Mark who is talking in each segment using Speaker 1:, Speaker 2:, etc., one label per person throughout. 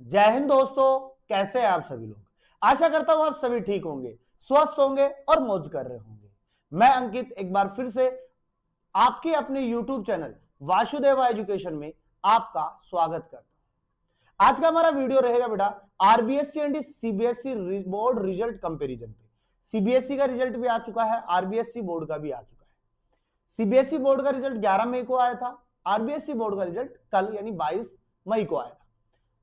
Speaker 1: जय हिंद दोस्तों, कैसे हैं आप सभी लोग। आशा करता हूं आप सभी ठीक होंगे, स्वस्थ होंगे और मौज कर रहे होंगे। मैं अंकित एक बार फिर से आपके अपने YouTube चैनल वासुदेवा एजुकेशन में आपका स्वागत करता हूं। आज का हमारा वीडियो रहेगा बेटा RBSC and CBSE board result comparison पे। सीबीएसई का रिजल्ट भी आ चुका है, आरबीएससी बोर्ड का भी आ चुका है। सीबीएसई बोर्ड का रिजल्ट 11 मई को आया था, आरबीएससी बोर्ड का रिजल्ट कल यानी 22 मई को आया था।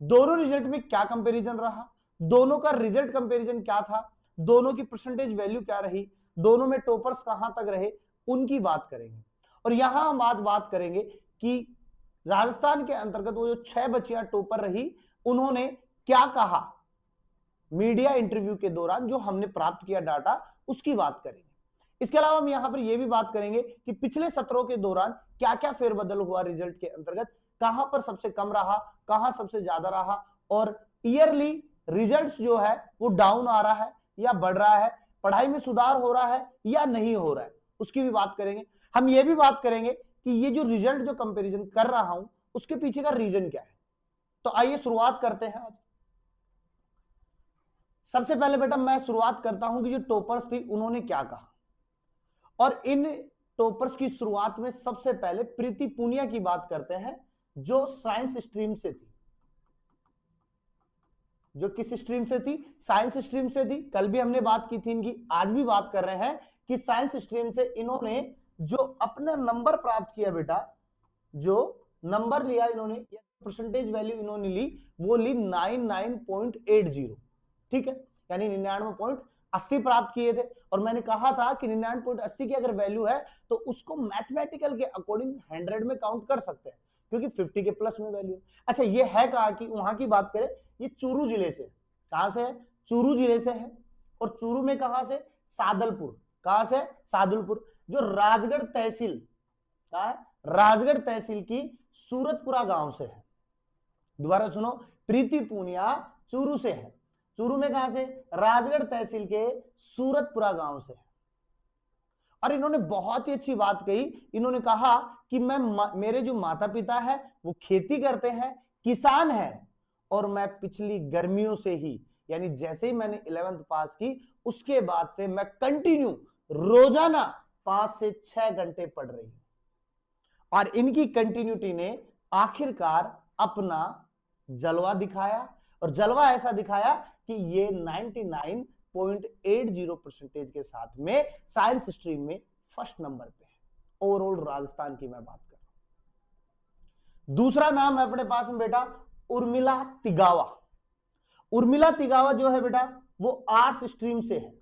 Speaker 1: दोनों रिजल्ट में क्या कंपैरिजन रहा, दोनों का रिजल्ट कंपैरिजन क्या था, दोनों की परसेंटेज वैल्यू क्या रही, दोनों में टॉपर्स कहां तक रहे, उनकी बात करेंगे। और यहां हम आज बात करेंगे कि राजस्थान के अंतर्गत वो जो 6 बच्चियां टॉपर रही, उन्होंने क्या कहा मीडिया इंटरव्यू के दौरान, जो हमने प्राप्त किया डाटा उसकी बात करेंगे। इसके अलावा हम यहां पर यह भी बात करेंगे कि पिछले सत्रों के दौरान क्या क्या फेरबदल हुआ रिजल्ट के अंतर्गत, कहां पर सबसे कम रहा, कहां सबसे ज्यादा रहा, और ईयरली रिजल्ट्स जो है वो डाउन आ रहा है या बढ़ रहा है, पढ़ाई में सुधार हो रहा है या नहीं हो रहा है, उसकी भी बात करेंगे। हम ये भी बात करेंगे कि ये जो रिजल्ट जो कंपैरिजन कर रहा हूं उसके पीछे का रीजन क्या है। तो आइए शुरुआत करते हैं। आज सबसे पहले बेटा मैं शुरुआत करता हूं कि जो टॉपर्स थी उन्होंने क्या कहा। और इन टॉपर्स की शुरुआत में सबसे पहले प्रीति पूनिया की बात करते हैं, जो साइंस स्ट्रीम से थी। जो किस स्ट्रीम से थी? साइंस स्ट्रीम से थी। कल भी हमने बात की थी इनकी, आज भी बात कर रहे हैं कि साइंस स्ट्रीम से इन्होंने जो अपना नंबर प्राप्त किया बेटा, जो नंबर लिया इन्होंने, परसेंटेज वैल्यू इन्होंने ली, वो ली 99.80। ठीक है, यानी 99.80 प्राप्त किए थे। और मैंने कहा था कि 99.80 की अगर वैल्यू है तो उसको मैथमेटिकल के अकॉर्डिंग 100 में काउंट कर सकते हैं, क्योंकि 50 के प्लस में वैल्यू। अच्छा, ये है कहा कि वहां की बात करें, ये चूरू जिले से, कहां से है? चूरू जिले से है। और चूरू में कहां से? सादलपुर। कहां से? सादुलपुर, जो राजगढ़ तहसील कहा है, राजगढ़ तहसील की सूरतपुरा गांव से है। दोबारा सुनो, प्रीति पूनिया चूरू से है। चूरू में कहां से? राजगढ़ तहसील के सूरतपुरा गांव से है। और इन्होंने बहुत ही अच्छी बात कही। इन्होंने कहा कि मेरे जो माता पिता है वो खेती करते हैं, किसान हैं, और मैं पिछली गर्मियों से ही, यानी जैसे ही मैंने 11th पास की उसके बाद से मैं कंटिन्यू रोजाना 5 से 6 घंटे पढ़ रही हूं। और इनकी कंटिन्यूटी ने आखिरकार अपना जलवा दिखाया। और जलवा ऐसा दिखाया कि ये 99.80 परसेंटेज के साथ में साइंस स्ट्रीम में फर्स्ट नंबर पे है। ओवरऑल राजस्थान की मैं बात कर रहा हूं। दूसरा नाम है अपने पास में बेटा उर्मिला तिगावा। उर्मिला तिगावा जो है बेटा वो आर्ट्स स्ट्रीम से है।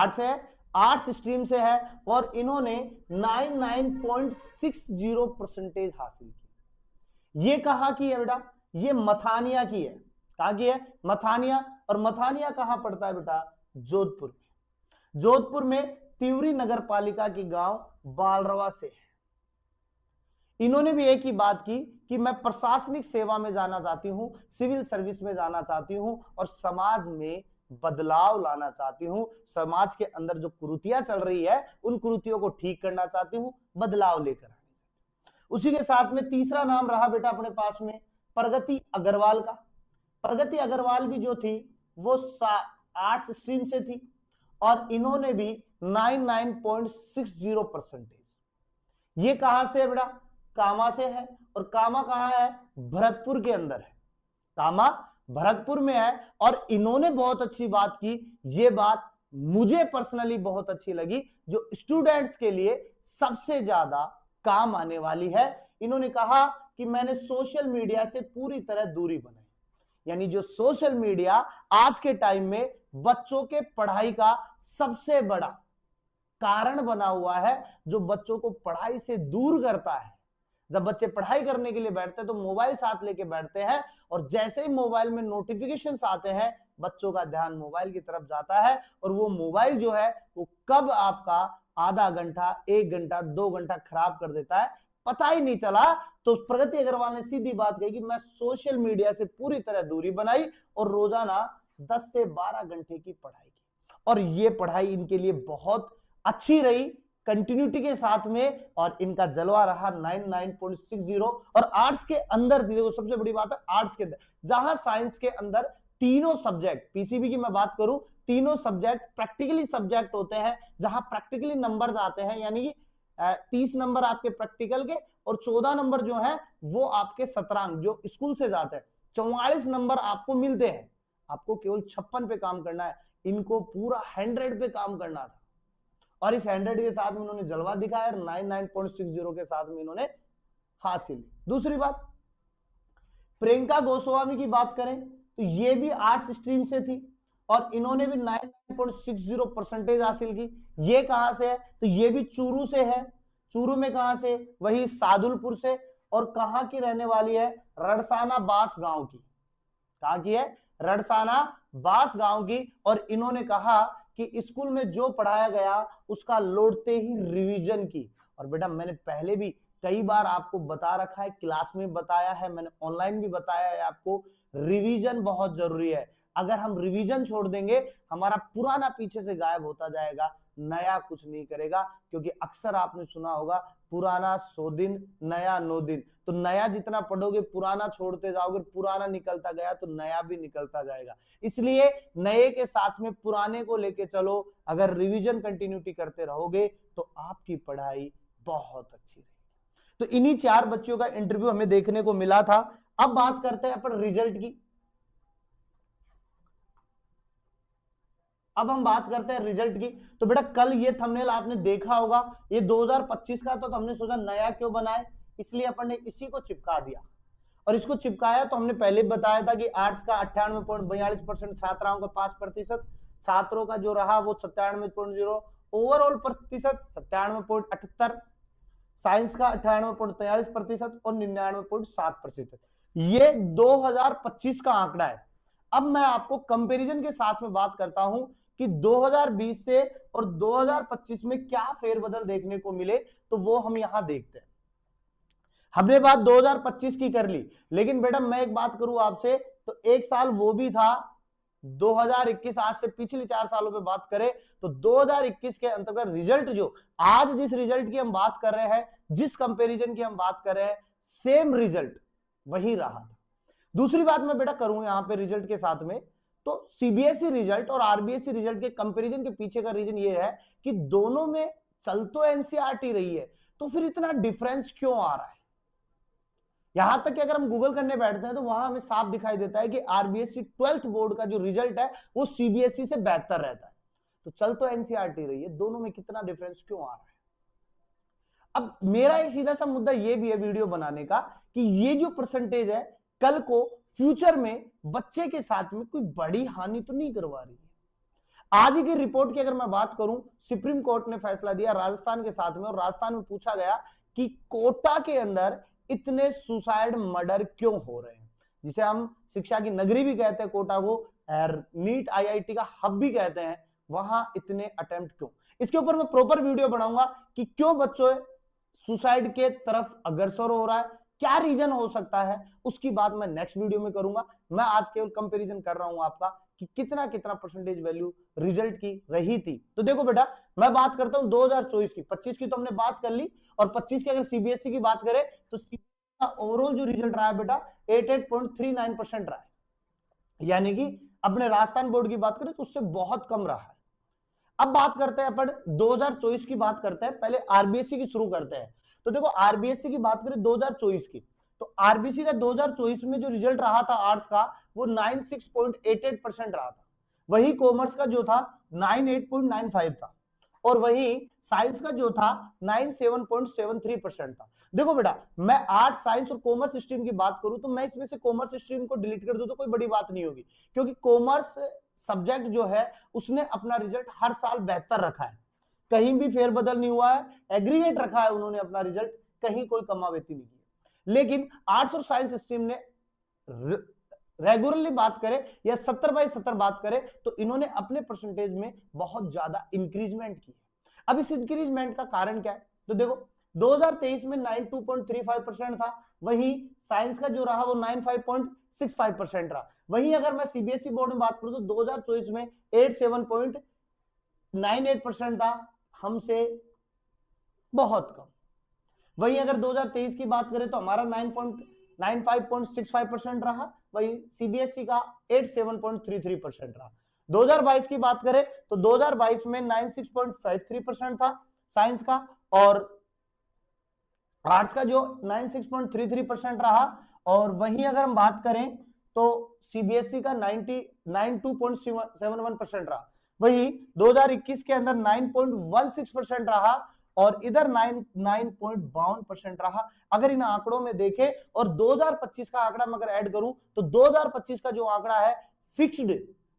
Speaker 1: से है, आर्ट्स स्ट्रीम से है, और इन्होंने 99.60 परसेंटेज हासिल की। ये कहां की है बेटा? ये मथानिया की है। कहां की है? मथानिया। और मथानिया कहां पड़ता है बेटा? जोधपुर में। जोधपुर में तिवरी नगर पालिका की गांव बालरवा से है। इन्होंने भी एक ही बात की कि मैं प्रशासनिक सेवा में जाना चाहती हूं, सिविल सर्विस में जाना चाहती हूं, और समाज में बदलाव लाना चाहती हूं। समाज के अंदर जो कुरीतियां चल रही है उन कुरीतियों को ठीक करना चाहती हूं, बदलाव लेकर आने चाहती हूं। उसी के साथ में तीसरा नाम रहा बेटा अपने पास में प्रगति अग्रवाल का। प्रगति अग्रवाल भी जो थी वो आर्ट्स स्ट्रीम से थी, और इन्होंने भी 99.60 परसेंटेज। ये कहां से है बेटा? कामा से है। और कामा कहां है? भरतपुर के अंदर है। कामा भरतपुर में है। और इन्होंने बहुत अच्छी बात की, ये बात मुझे पर्सनली बहुत अच्छी लगी, जो स्टूडेंट्स के लिए सबसे ज्यादा काम आने वाली है। इन्होंने कहा कि मैंने सोशल मीडिया से पूरी तरह दूरी बनाई। यानी जो सोशल मीडिया आज के टाइम में बच्चों के पढ़ाई का सबसे बड़ा कारण बना हुआ है, जो बच्चों को पढ़ाई से दूर करता है। जब बच्चे पढ़ाई करने के लिए बैठते हैं तो मोबाइल साथ लेके बैठते हैं, और जैसे ही मोबाइल में नोटिफिकेशंस आते हैं बच्चों का ध्यान मोबाइल की तरफ जाता है, और वो मोबाइल जो है वो कब आपका आधा घंटा, 1 घंटा, 2 घंटा खराब कर देता है पता ही नहीं चला। तो प्रगति अग्रवाल ने सीधी बात कही कि मैं सोशल मीडिया से पूरी तरह दूरी बनाई और रोजाना 10 से 12 घंटे की पढ़ाई की। और ये पढ़ाई इनके लिए बहुत अच्छी रही, कंटिन्यूटी के साथ में, और इनका जलवा रहा 99.60। और आर्ट्स के अंदर देखो सबसे बड़ी बात है, आर्ट्स के अंदर जहां साइंस के अंदर तीनों सब्जेक्ट, पीसीबी की मैं बात करूं, तीनों सब्जेक्ट प्रैक्टिकली सब्जेक्ट होते हैं, जहां प्रैक्टिकली नंबर आते हैं, यानी कि 30 नंबर आपके प्रैक्टिकल के और 14 नंबर जो है वो आपके सत्रांक जो स्कूल से जाते हैं, 44 नंबर आपको मिलते हैं। आपको केवल 56 पे काम करना है, इनको पूरा 100 पे काम करना था, और इस 100 के साथ में उन्होंने जलवा दिखाया, 99.60 के साथ में इन्होंने हासिल। दूसरी बात, प्रियंका गोस्वामी की बात करें तो ये भी आर्ट्स स्ट्रीम से थी और इन्होंने भी 99.60% हासिल की। ये कहां से है तो ये भी चूरू से है। चूरू में कहां से, वही सादुलपुर से। और कहां की रहने वाली है, रड़साना बास गांव की। कहां की है, रड़साना बास गांव की। और इन्होंने कहा कि स्कूल में जो पढ़ाया गया उसका लौटते ही रिवीजन की। और बेटा मैंने पहले भी कई बार आपको बता रखा है, क्लास में बताया है, मैंने ऑनलाइन भी बताया है आपको, रिवीजन बहुत जरूरी है। अगर हम रिवीजन छोड़ देंगे, हमारा पुराना पीछे से गायब होता जाएगा, नया कुछ नहीं करेगा। क्योंकि अक्सर आपने सुना होगा, पुराना 100 दिन, नया 9 दिन। तो नया जितना पढ़ोगे, पुराना छोड़ते जाओगे, पुराना निकलता गया तो नया भी निकलता जाएगा। इसलिए नए के साथ में पुराने को लेके चलो। अगर रिवीजन कंटिन्यूटी करते रहोगे तो आपकी पढ़ाई बहुत अच्छी रहेगी। तो इन्हीं 4 बच्चों का इंटरव्यू हमें देखने को मिला था। अब बात करते हैं अपन रिजल्ट की। अब हम बात करते हैं रिजल्ट की। तो बेटा कल ये थंबनेल आपने देखा होगा, ये 2025 का, तो हमने सोचा नया क्यों बनाए, इसलिए अपन ने इसी को चिपका दिया। और इसको चिपकाया तो हमने पहले बताया था कि आर्ट्स का 98.42% छात्राओं का 5%, छात्रों का जो रहा वो 97.0, ओवरऑल प्रतिशत 97.78, साइंस का 98.43% और 99.7%। ये 2025 का आंकड़ा है। अब मैं आपको कंपैरिजन के साथ में बात करता हूं कि 2020 से और 2025 में क्या फेरबदल देखने को मिले, तो वो हम यहां देखते हैं। हमने बात 2025 की कर ली, लेकिन बेटा मैं एक बात करूं आपसे, तो एक साल वो भी था 2021। आज से पिछले 4 सालों पे बात करें तो 2021 के अंतर्गत रिजल्ट, जो आज जिस रिजल्ट की हम बात कर रहे हैं, जिस कंपैरिजन की हम बात कर रहे हैं, सेम रिजल्ट वही रहा था। दूसरी बात मैं बेटा करूं यहां पे रिजल्ट के साथ में, तो सीबीएसई रिजल्ट और आरबीएसई रिजल्ट के कंपैरिजन के पीछे का रीजन ये है कि दोनों में चल तो एनसीईआरटी रही है, तो फिर इतना डिफरेंस क्यों आ रहा है। यहां तक कि अगर हम गूगल करने बैठते हैं तो वहां हमें साफ दिखाई देता है कि आरबीएसई 12th बोर्ड का जो रिजल्ट है वो सीबीएसई से बेहतर रहता है। तो चल तो एनसीईआरटी रही है, दोनों में कितना डिफरेंस क्यों आ रहा है। अब मेरा एक सीधा सा मुद्दा ये भी है वीडियो बनाने का कि ये जो परसेंटेज है, कल को फ्यूचर में बच्चे के साथ में कोई बड़ी हानि तो नहीं करवा रही है। आज की रिपोर्ट की अगर मैं बात करूं, सुप्रीम कोर्ट ने फैसला दिया राजस्थान के साथ में, और राजस्थान में पूछा गया कि कोटा के अंदर इतने सुसाइड मर्डर क्यों हो रहे हैं, जिसे हम शिक्षा की नगरी भी कहते हैं कोटा को, नीट आईआईटी का हब भी कहते हैं, वहां इतने अटेम्प्ट क्यों। इसके ऊपर मैं प्रॉपर वीडियो बनाऊंगा कि क्यों बच्चों सुसाइड के तरफ अग्रसर हो रहा है, क्या रीजन हो सकता है, उसकी बात मैं नेक्स्ट वीडियो में करूंगा। मैं आज केवल कंपैरिजन कर रहा हूं आपका कि कितना कितना परसेंटेज वैल्यू रिजल्ट की रही थी। तो देखो बेटा मैं बात करता हूं 2024 की, 25 की तो हमने बात कर ली, और 25 की अगर सीबीएसई की बात करें तो ओवरऑल जो रिजल्ट रहा है बेटा 88.39% रहा है, यानी कि अपने राजस्थान बोर्ड की बात करें तो उससे बहुत कम रहा है। अब बात करते हैं अपन 2024 की बात करते हैं, पहले आरबीएसई की शुरू करते हैं। तो देखो आरबीएसई की बात करें 2024 की, तो आरबीएसई का 2024 में जो रिजल्ट रहा था आर्ट्स का वो 96.88% रहा था। वही कॉमर्स का जो था 98.95 था, और वही साइंस का जो था 97.73% था। देखो बेटा मैं आर्ट्स, साइंस और कॉमर्स स्ट्रीम की बात करूं तो मैं इसमें से कॉमर्स स्ट्रीम को डिलीट कर दूं तो कोई बड़ी बात नहीं होगी, क्योंकि कॉमर्स सब्जेक्ट जो है उसने अपना रिजल्ट हर साल बेहतर रखा है, कहीं भी फेरबदल नहीं हुआ है, एग्रीगेट रखा है उन्होंने अपना रिजल्ट, कहीं कोई कमावेती नहीं की। लेकिन आर्ट्स और साइंस स्ट्रीम ने रेगुलरली बात करें या 70/70 बात करें तो इन्होंने अपने परसेंटेज में बहुत ज्यादा इंक्रीजमेंट की है। अब इस इंक्रीजमेंट का कारण क्या है, तो देखो 2023 में 92.35% था, वहीं साइंस का जो रहा वो 95.65% रहा। वहीं अगर मैं सीबीएसई बोर्ड में बात करूं तो 2024 में 87.98% था, हमसे बहुत कम। वहीं अगर 2023 की बात करें तो हमारा 9.95.65% रहा, वही सीबीएसई का 87.33% रहा। 2022 की बात करें तो 2022 में 96.53% था साइंस का, और आर्ट्स का जो 96.33% रहा। और वहीं अगर हम बात करें तो सीबीएसई का 92.71% रहा। वही 2021 के अंदर 9.16% रहा, और इधर 9.52% रहा। अगर इन आंकड़ों में देखें और 2025 का आंकड़ा मैं अगर ऐड करूं तो 2025 का जो आंकड़ा है फिक्स्ड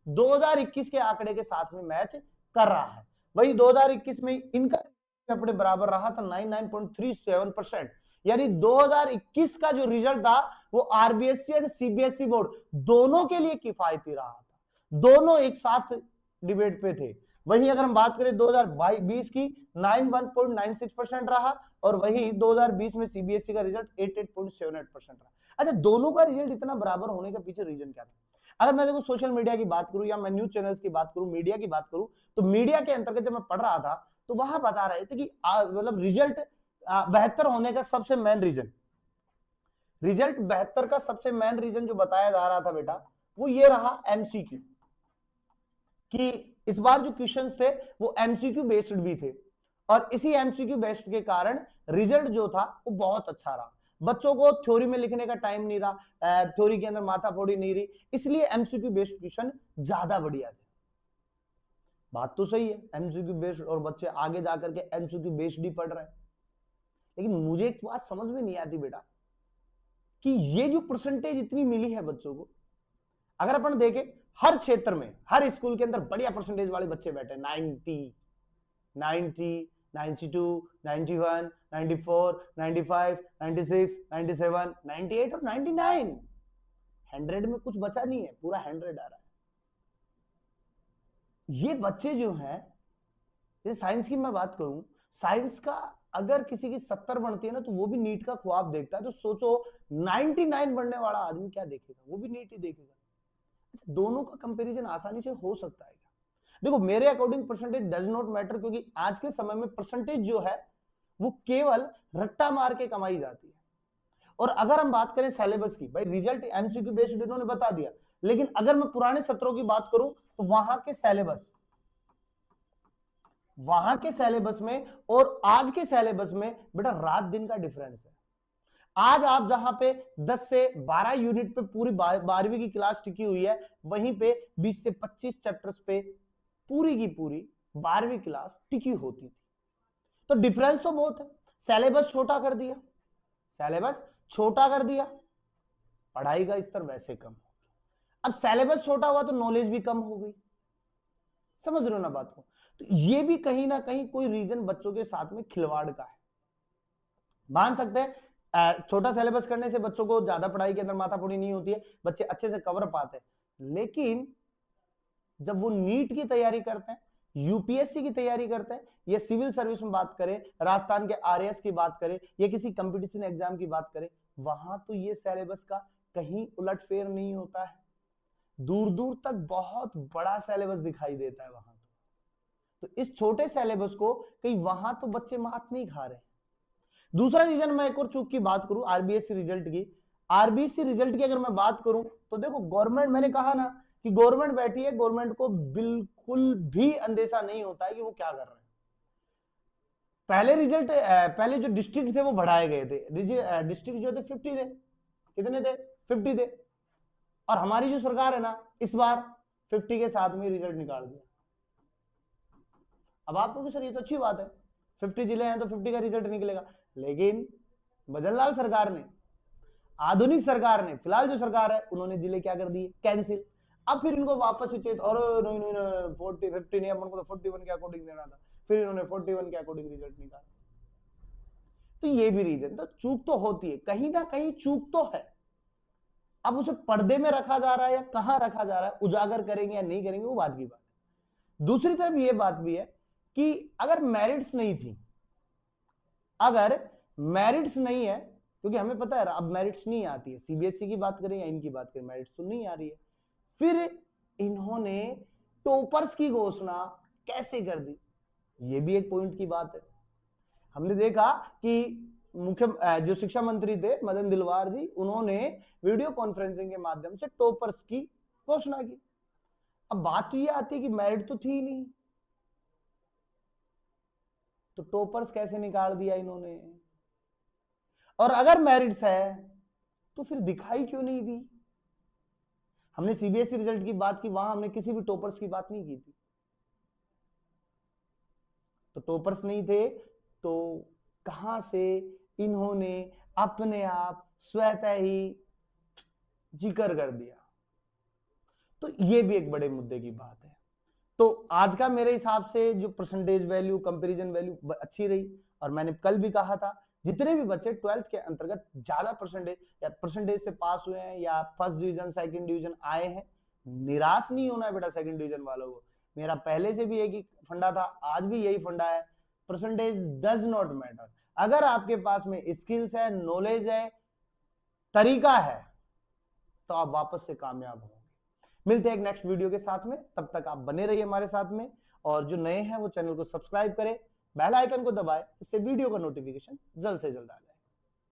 Speaker 1: 2021 के आंकड़े के साथ में मैच कर रहा है। वही 2021 में इनका अपने बराबर रहा था 99.37%। यानी 2021 का जो रिजल्ट था वो आरबीएसई और सीबीएसई बोर्ड दोनों के लिए किफायती रहा था, दोनों एक साथ डिबेट पे थे। वहीं अगर हम बात करें 2020 की 91.96% रहा, और वही 2020 में सीबीएसई का रिजल्ट 88.78% रहा। अच्छा, दोनों का रिजल्ट इतना बराबर होने का पीछे रीजन क्या था? अगर मैं देखो सोशल मीडिया की बात करूं या मैं न्यूज चैनल्स की बात करूं, मीडिया की बात करूं, तो मीडिया के अंतर्गत जब मैं पढ़ रहा था तो वहां बता रहे थे कि मतलब रिजल्ट बेहतर होने का सबसे मेन रीजन, रिजल्ट बेहतर का सबसे मेन रीजन जो बताया जा रहा था बेटा वो ये रहा एमसीक्यू, कि इस बार जो क्वेश्चंस थे वो एमसीक्यू बेस्ड भी थे, और इसी एमसीक्यू बेस्ड के कारण रिजल्ट जो था वो बहुत अच्छा रहा। बच्चों को थ्योरी में लिखने का टाइम नहीं रहा, थ्योरी के अंदर माथा फोड़ी नहीं रही, इसलिए एमसीक्यू बेस्ड क्वेश्चन ज्यादा बढ़िया थे। बात तो सही है, एमसीक्यू बेस्ड, और बच्चे आगे जाकर के एमसीक्यू बेस्ड ही पढ़ रहे हैं। लेकिन मुझे एक बात समझ में नहीं आती बेटा कि ये जो परसेंटेज इतनी मिली है बच्चों को, अगर अपन देखें हर क्षेत्र में हर स्कूल के अंदर बढ़िया परसेंटेज वाले बच्चे बैठे, 90, 92, 91, 94, 95, 96, 97, 98 और 99। 100 में कुछ बचा नहीं है, पूरा 100 आ रहा है। ये बच्चे जो हैं, ये साइंस की मैं बात करूं, साइंस का अगर किसी की 70 बनती है ना तो वो भी नीट का ख्वाब देखता है। तो सोचो 99 बनने वाला आदमी क्या देखेगा, वो भी नीट ही देखेगा। अच्छा, दोनों का कंपैरिजन आसानी से हो सकता है क्या? देखो मेरे according percentage does not matter, क्योंकि आज के समय में परसेंटेज जो है वो केवल रट्टा मार के कमाई जाती है। और अगर हम बात करें सिलेबस की, भाई रिजल्ट एमसीक्यू बेस्ड इन्होंने बता दिया, लेकिन अगर मैं पुराने सत्रों की बात करूं तो वहां के सिलेबस में और आज के सिलेबस में बेटा रात दिन का डिफरेंस है। आज आप जहां पे 10 से 12 यूनिट पे पूरी 12वीं की क्लास टिकी हुई है, वहीं पे 20 से 25 चैप्टर्स पे पूरी की पूरी 12वीं क्लास टिकी होती थी। तो डिफरेंस तो बहुत है। सिलेबस छोटा कर दिया, पढ़ाई का स्तर वैसे कम हो। अब सिलेबस छोटा हुआ तो नॉलेज भी कम हो गई। समझ रहे हो ना बात को? तो ये भी कहीं ना कहीं कोई रीजन बच्चों के साथ में खिलवाड़ का है। मान सकते हैं छोटा सिलेबस करने से बच्चों को ज्यादा पढ़ाई के अंदर माथाफोड़ी नहीं होती है, बच्चे अच्छे से कवर पाते हैं। लेकिन जब वो नीट की तैयारी करते हैं, यूपीएससी की तैयारी करते हैं, या सिविल सर्विस में बात करें, राजस्थान के आरएएस की बात करें, या किसी कंपटीशन एग्जाम की बात करें, वहां तो ये सिलेबस का कहीं उलटफेर नहीं होता है। दूर दूर तक बहुत बड़ा सिलेबस दिखाई देता है वहां। तो इस छोटे सिलेबस को कहीं वहां तो बच्चे मात नहीं खा रहे। दूसरा रीजन, मैं एक और चूक की बात करूं आरबीएससी रिजल्ट की, अगर मैं बात करूं तो देखो गवर्नमेंट, मैंने कहा ना कि गवर्नमेंट बैठी है, गवर्नमेंट को बिल्कुल भी अंदेशा नहीं होता है कि वो क्या कर रहे हैं। पहले जो डिस्ट्रिक्ट थे वो बढ़ाए गए थे, डिस्ट्रिक्ट जो थे 50 थे, कितने थे? 50 थे। और हमारी जो सरकार है ना, इस बार 50 के साथ में रिजल्ट निकाल दिया। अब आपको सर ये तो अच्छी बात है, 50 जिले हैं तो 50 का रिजल्ट निकलेगा, लेकिन भजनलाल सरकार ने, आधुनिक सरकार ने, फिलहाल जो सरकार है उन्होंने जिले क्या कर दिए? कैंसिल। अब फिर इनको वापस से चेत, और नहीं नहीं 50 नहीं, अपन को तो 41 के अकॉर्डिंग देना था, फिर इन्होंने 41 के अकॉर्डिंग रिजल्ट निकाला। तो ये भी रीजन, तो चूक तो होती है, कहीं ना कहीं चूक तो है। अब उसे पर्दे में रखा जा रहा है या कहां रखा जा रहा है, उजागर करेंगे या नहीं करेंगे वो बात की बात है। दूसरी तरफ ये बात भी है कि अगर मेरिट्स नहीं है, क्योंकि हमें पता है अब मेरिट्स नहीं आती है, सीबीएसई की बात करें या इनकी बात करें, मेरिट्स तो नहीं आ रही है। फिर इन्होंने टॉपर्स की घोषणा कैसे कर दी, ये भी एक पॉइंट की बात है। हमने देखा कि जो शिक्षा मंत्री थे मदन दिलवार जी, उन्होंने वीडियो कॉन्फ्रेंसिंग के माध्यम से टॉपर्स की घोषणा की। अब बात तो ये आती है कि मेरिट तो थी नहीं, तो टॉपर्स कैसे निकाल दिया इन्होंने? और अगर मेरिट्स है तो फिर दिखाई क्यों नहीं दी? हमने सीबीएसई रिजल्ट की बात की, वहां हमने किसी भी टॉपर्स की बात नहीं की थी। तो टॉपर्स नहीं थे तो कहां से इन्होंने अपने आप स्वतः ही जिक्र कर दिया? तो ये भी एक बड़े मुद्दे की बात है। तो आज का मेरे हिसाब से जो परसेंटेज वैल्यू, कंपैरिजन वैल्यू अच्छी रही। और मैंने कल भी कहा था, जितने भी बच्चे 12th के अंतर्गत ज्यादा परसेंटेज या परसेंटेज से पास हुए हैं या फर्स्ट डिवीजन सेकंड डिवीजन आए हैं, निराश नहीं होना है बेटा। सेकंड डिवीजन वालों को मेरा पहले से भी एक ही फंडा था, आज भी यही फंडा है, परसेंटेज डज नॉट मैटर। अगर आपके पास में स्किल्स है, नॉलेज है, तरीका है, तो आप वापस से कामयाब होंगे। मिलते हैं एक नेक्स्ट वीडियो के साथ में, तब तक आप बने रहिए हमारे साथ में। और जो नए हैं वो चैनल को सब्सक्राइब करें, बेल आइकन को दबाएं, इससे वीडियो का नोटिफिकेशन जल्द से जल्द आ जाए।